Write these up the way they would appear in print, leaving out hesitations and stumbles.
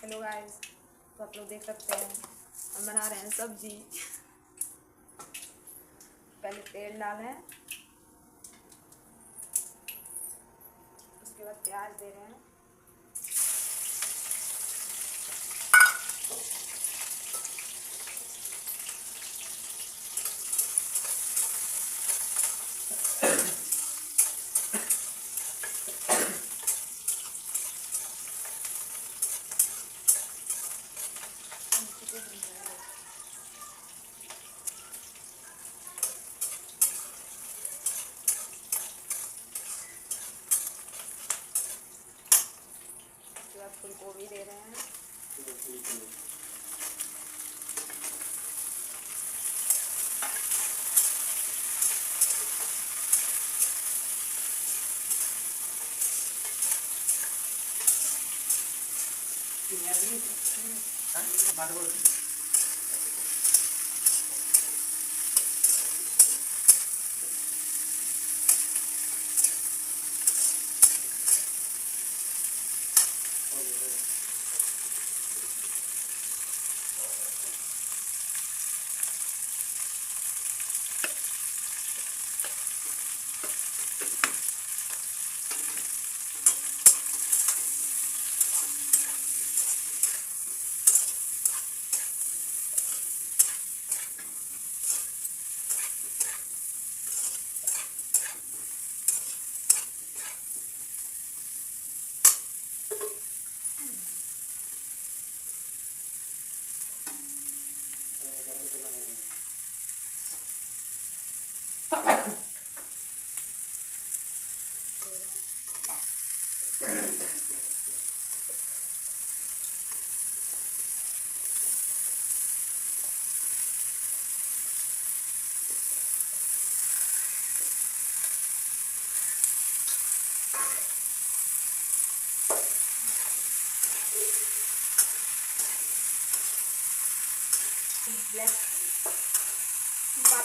Hello guys, तो आप लोग देख सकते हैं हम बना रहे हैं सब्जी। पहले तेल डालें, उसके बाद प्याज दे रहे हैं। उसके बाद फूल गोभी दे रहे हैं।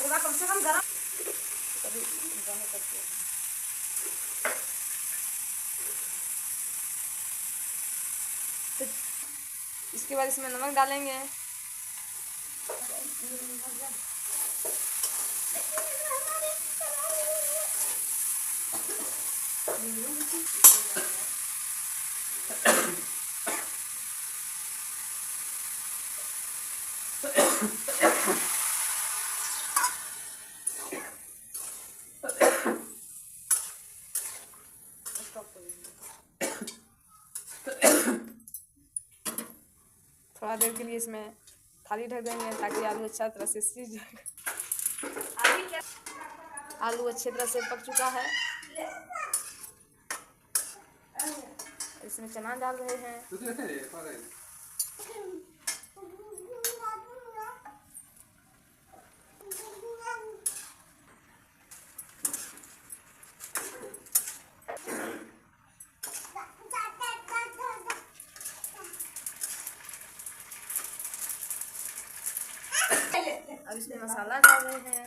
बात कम से कम गरम कभी बने करते हैं। तो इसके बाद इसमें नमक डालेंगे। थोड़ा देर के लिए इसमें थाली ढक देंगे ताकि आलू अच्छा तरह से सीज जाए। आलू अच्छे तरह से पक चुका है। इसमें चना डाल रहे हैं। अब इसमें मसाला डाल रहे हैं।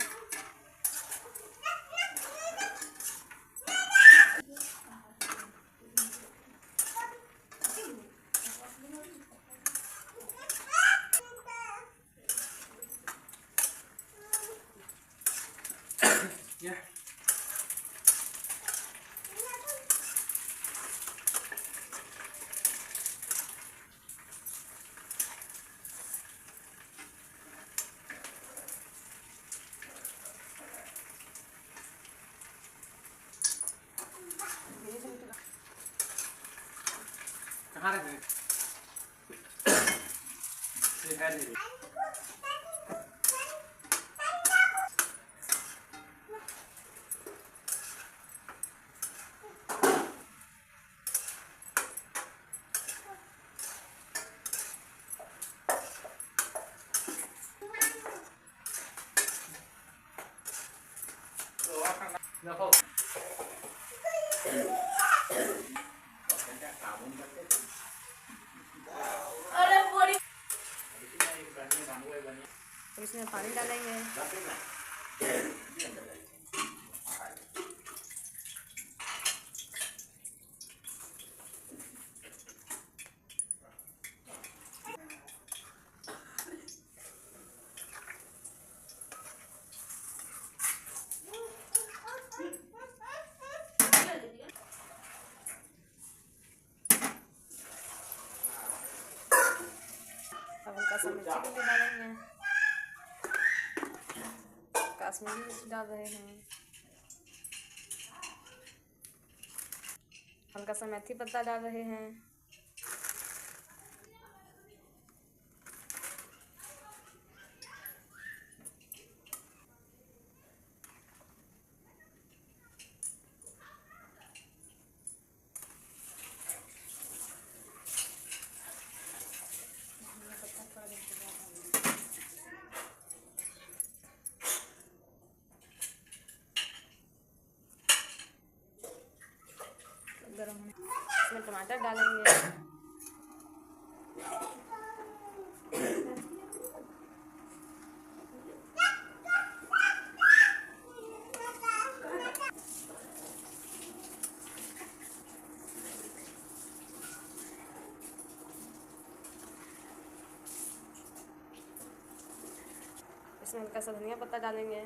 कहाँ रखे? तो इसमें पानी डालेंगे। सा मिर्ची भी डालेंगे, कश्मीरी मिर्च डाल रहे हैं, हल्का सा मेथी पत्ता डाल रहे हैं, गरम होने इसमें टमाटर डालेंगे, इसमें हल्का सा धनिया पत्ता डालेंगे,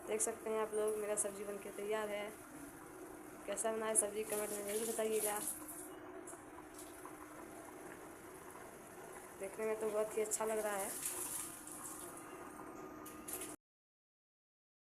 देख सकते हैं आप लोग मेरा सब्ज़ी बनके तैयार है। कैसा बनाए सब्ज़ी कमेंट में जरूर बताइएगा। देखने में तो बहुत ही अच्छा लग रहा है।